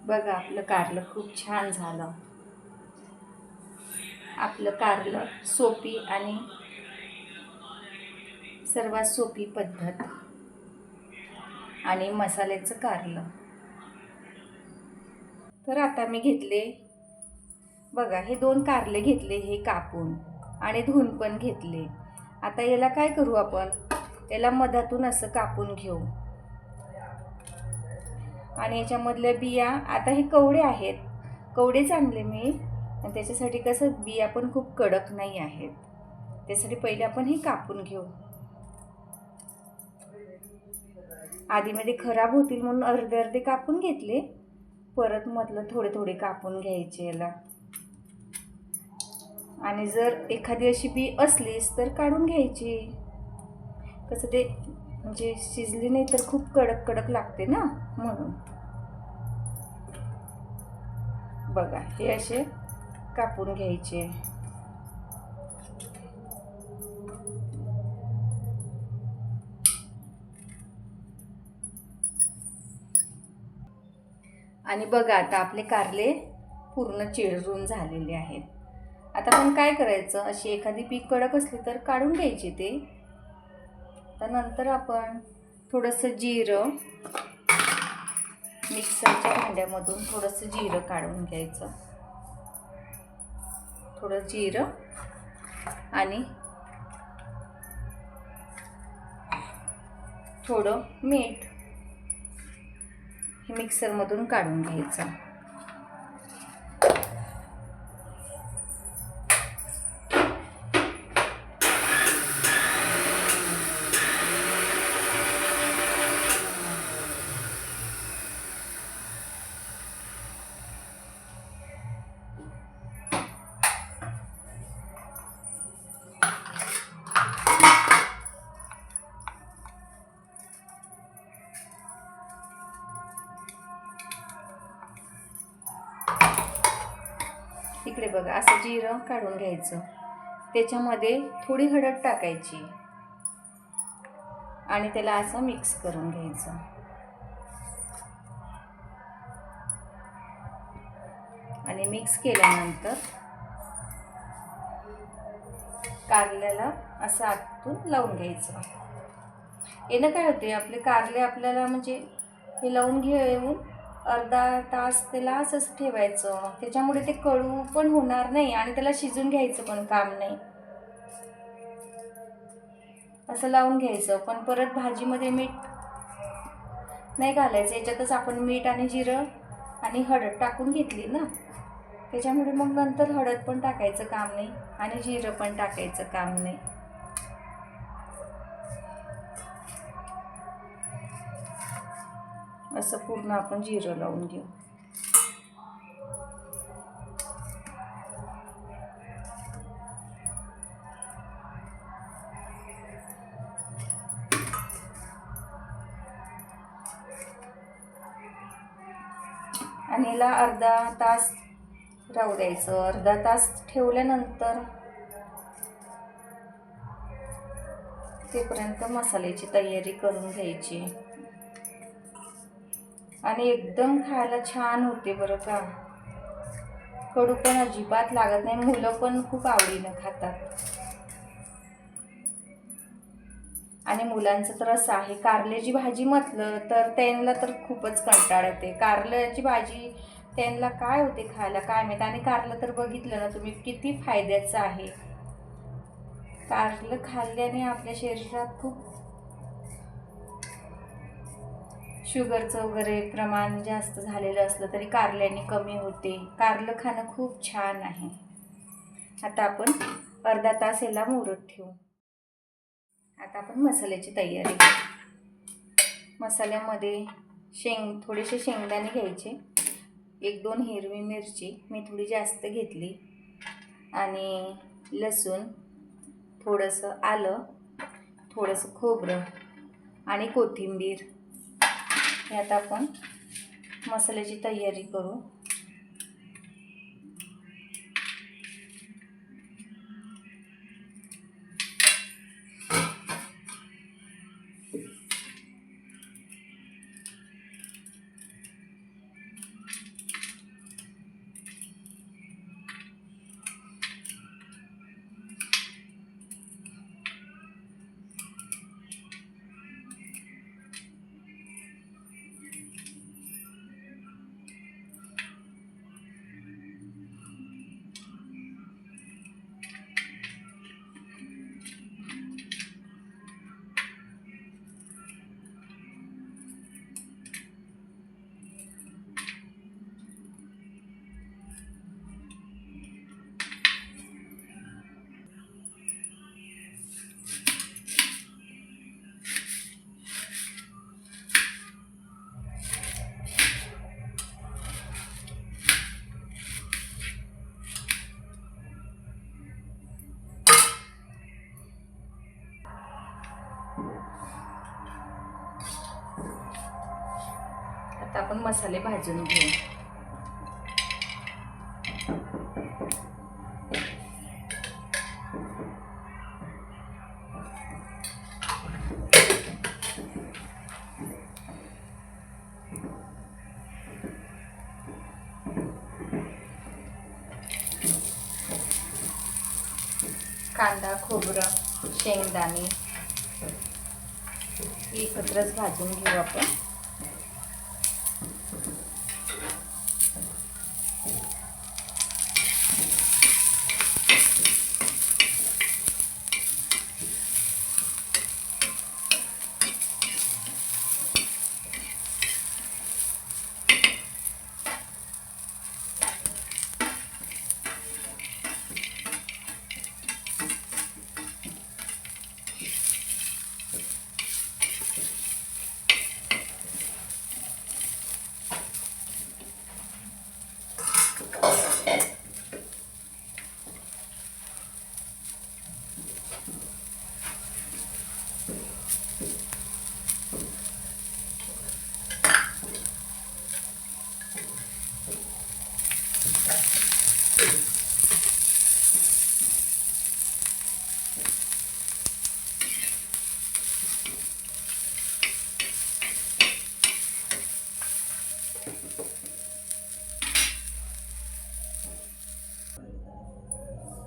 बघा आपलं कारलं खूप छान झालं. आपलं कारलं सोपी आणि सर्वात सोपी पद्धत आणि मसाल्याचं कारलं. तर आता मी घेतले बघा, हे 2 कारले घेतले, हे कापून आणि धुवून पण घेतले. आता याला काय करू आपण, याला मधातून असं कापून घेऊ आणि याच्यामधल्या बिया, आता हे कवडे आहेत, कवडेच आणले मी आणि त्याच्यासाठी कसं बिया पण खूप कडक नाही आहेत, त्यासाठी पहिले आपण हे कापून घेऊ. आधीमध्ये खराब होतील म्हणून अर्धे अर्धे कापून घेतले, परत मधलं थोडे थोडे कापून घ्यायचे याला. आणि जर एखादी अशी बी असलीस तर काढून घ्यायची, कसं ते म्हणजे शिजली नाही तर खूप कडक कडक लागते ना, म्हणून. बघा हे असे कापून घ्यायचे. आणि बघा आता आपले कारले पूर्ण चिरून झालेले आहेत. आता आपण काय करायचं, अशी एखादी पीक कडक असली तर काढून घ्यायची ते. त्यानंतर आपण थोडंसं जिरं, मिक्सरच्या भांड्यामधून थोडंसं जिरं काढून घ्यायचं. थोडं जिरं आणि थोडं मीठ हे मिक्सरमधून काढून घ्यायचं. इकडे बघा, असं जिरं काढून घ्यायचं, त्याच्यामध्ये थोडी हळद टाकायची आणि त्याला असं मिक्स करून घ्यायचं. आणि मिक्स केल्यानंतर कारल्याला असं आतून लावून घ्यायचं. यानं काय होते, आपले कारले आपल्याला म्हणजे हे लावून घेऊन अर्धा तास त्याला असंच ठेवायचं, त्याच्यामुळे ते कडू पण होणार नाही आणि त्याला शिजून घ्यायचं पण काम नाही. असं लावून घ्यायचं, पण परत भाजीमध्ये मीठ नाही घालायचं, याच्यातच आपण मीठ आणि जिरं आणि हळद टाकून घेतली ना, त्याच्यामुळे मग नंतर हळद पण टाकायचं काम नाही आणि जिरं पण टाकायचं काम नाही. असं पूर्ण आपण जिरं लावून घेऊ. आणि याला अर्धा तास राहू द्यायचं. अर्धा तास ठेवल्यानंतर तेपर्यंत मसाल्याची तयारी करून घ्यायची आणि एकदम खायला छान होते बरं का. कडू पण अजिबात लागत नाही, मुलं पण खूप आवडीनं खातात. आणि मुलांचं तर असं आहे, कारल्याची भाजी म्हटलं तर त्यांना तर खूपच कंटाळ येते. कारल्याची भाजी त्यांना काय होते खायला काय माहीत. आणि कारलं तर बघितलं ना तुम्ही किती फायद्याचं आहे. कारलं खाल्ल्याने आपल्या शरीरात खूप शुगरचं वगैरे प्रमाण जास्त झालेलं असलं तरी कारल्याने कमी होते. कारलं खाणं खूप छान आहे. आता आपण अर्धा तास याला मुरत ठेवू. आता आपण मसाल्याची तयारी करू. मसाल्यामध्ये थोडेसे शेंगदाणे घ्यायचे, 1-2 हिरवी मिरची मी थोडी जास्त घेतली आणि लसूण, थोडंसं आलं, थोडंसं खोबरं आणि कोथिंबीर. हे आता आपण मसाल्याची तयारी करू. आता आपण मसाले भाजून घेऊ. कांदा, खोबरं, शेंगदाणे एकत्रच भाजून घेऊ आपण.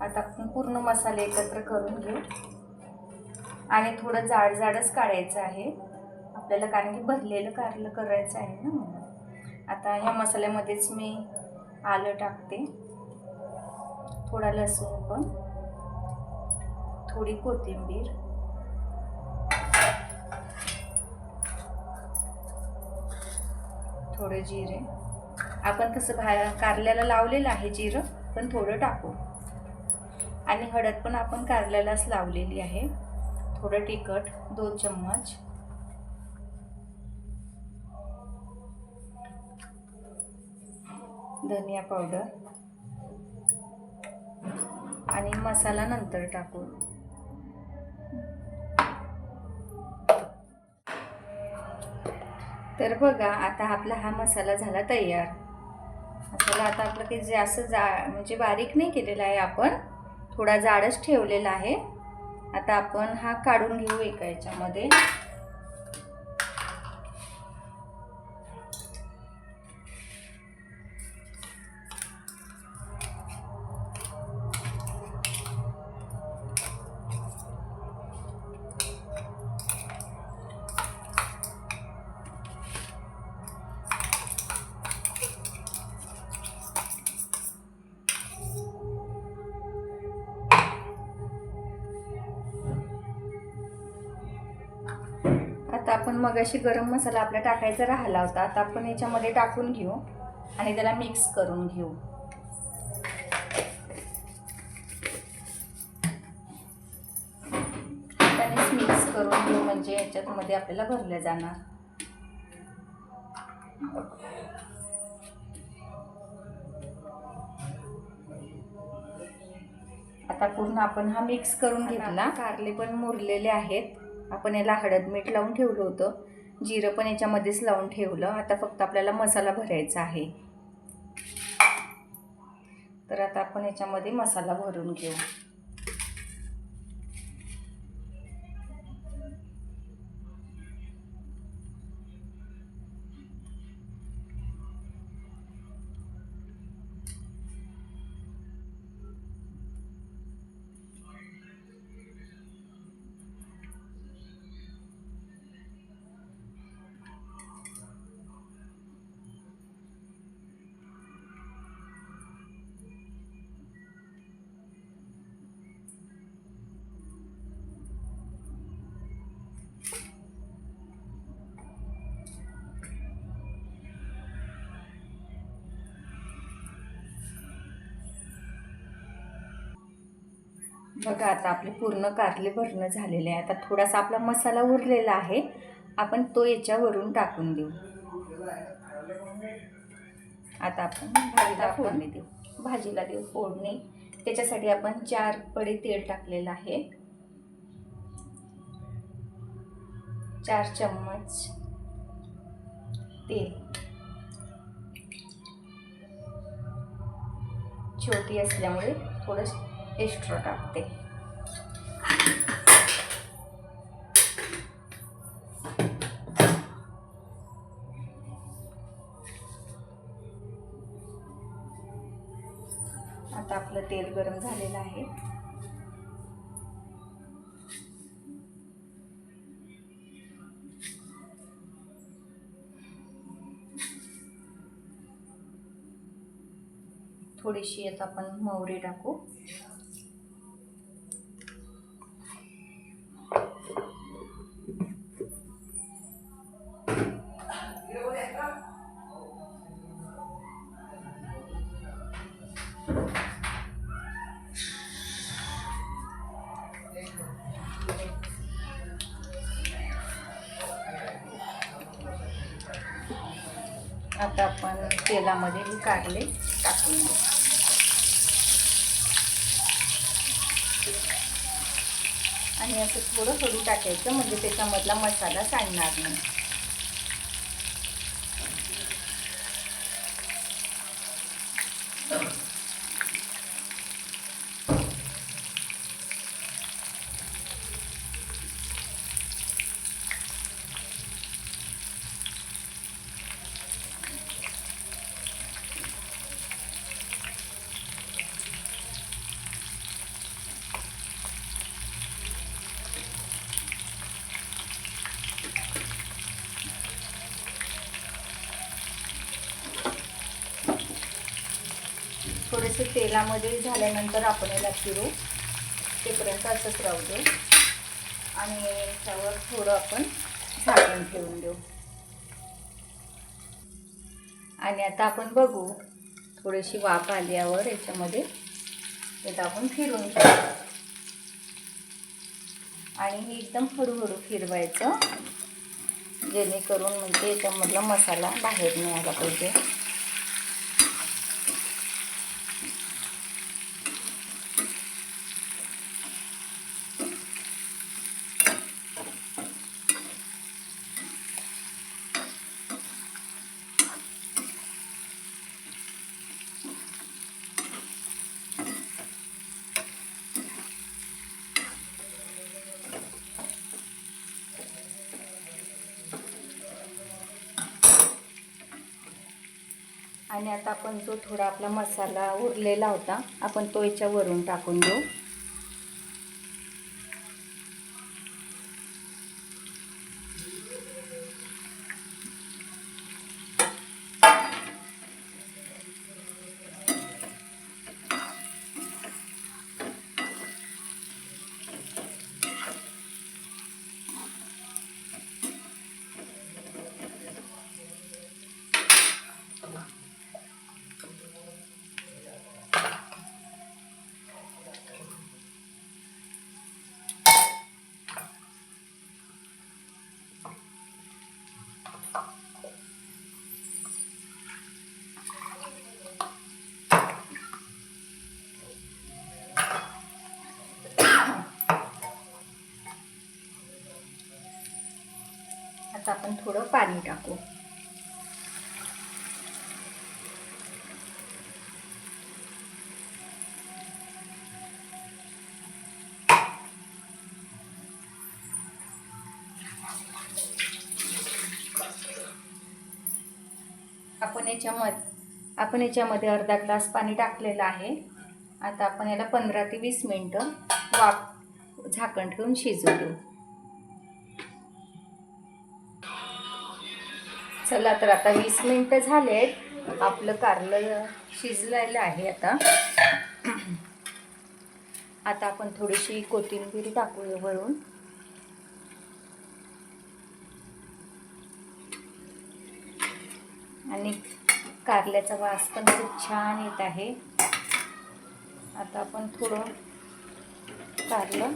आता आपण पूर्ण मसाले एकत्र करून घेऊ आणि थोडं जाडच काढायचं आहे आपल्याला, कारण की भरलेलं कारलं करायचं आहे ना म्हणून. आता ह्या मसाल्यामध्येच मी आलं टाकते, थोडा लसूण पण, थोडी कोथिंबीर, थोडे जिरे. आपण कसं कारल्याला लावलेलं आहे जिरं, पण थोडं टाकू. आणि हळद पण आपण कारल्यालाच लावलेली आहे. थोडं तिखट 2 चम्मच, धनिया पावडर आणि मसाला नंतर टाकू. तर बघा आता आपला हा मसाला झाला तयार. मसाला आता आपलं काही जास्त म्हणजे बारीक नाही केलेला आहे, आपण थोडा जाडच ठेवलेला आहे. आता आपण हा काढून घेऊ एका याच्यामध्ये. आता आपण मगाशी गरम मसाला आपला टाकायचा राहिला होता, आता आपण याच्यामध्ये टाकून घेऊ आणि त्याला मिक्स करून घेऊ. त्यानेच मिक्स करून घेऊ, म्हणजे याच्यामध्ये आपल्याला भरलं जाणार. आता पूर्ण आपण हा मिक्स करून घेतला. कारले पण मुरलेले आहेत. आपण याला हळद मीठ लावून ठेवलं होतं, जिरं पण याच्यामध्येच लावून ठेवलं. आता फक्त आपल्याला मसाला भरायचा आहे. तर आता आपण याच्यामध्ये मसाला भरून घेऊ. बघा आता आपले पूर्ण कारले भरणं झालेले आहे. आता थोडासा आपला मसाला उरलेला आहे, आपण तो याच्यावरून टाकून देऊ. आता आपण भाजीला फोडणी देऊ. भाजीला देऊ फोडणी. त्याच्यासाठी आपण 4 पडी तेल टाकलेलं आहे. 4 चम्मच तेल. छोटी असल्यामुळे थोडं एक्स्ट्रा टाकते. आता आपलं तेल गरम झालेलं आहे. थोडीशी आता आपण मोहरी टाकू. आता आपण तेलामध्ये हे कारले टाकून देऊ. आणि असं थोडं हळू टाकायचं म्हणजे त्याच्यामधला मसाला सांडणार नाही. थोडेसे तेलामध्ये झाल्यानंतर आपण याला फिरू, तेपर्यंत असंच राहू देऊ. आणि त्यावर थोडं आपण झाकण ठेवून देऊ. आणि आता आपण बघू, थोडीशी वाफ आल्यावर याच्यामध्ये हे आपण फिरून घेऊ. आणि हे एकदम हळूहळू फिरवायचं, जेणेकरून म्हणजे याच्यामधला मसाला बाहेर नाही आला पाहिजे. आणि आता आपण जो थोडा आपला मसाला उरलेला होता, आपण तो याच्यावरून टाकून देऊ. आता आपण थोडं पाणी टाकू. आपण याच्यामध्ये अर्धा ग्लास पाणी टाकलेलं आहे. आता आपण याला 15 ते 20 मिनिटं झाकण ठेवून शिजू देऊ. चला, तर आता 20 मिनिटं झालेत. आपलं कारलं शिजलेलं आहे. आता आपण थोडीशी कोथिंबीर टाकूया वरून. आणि कारल्याचा वास पण खूप छान येत आहे. आता आपण थोडं कारलं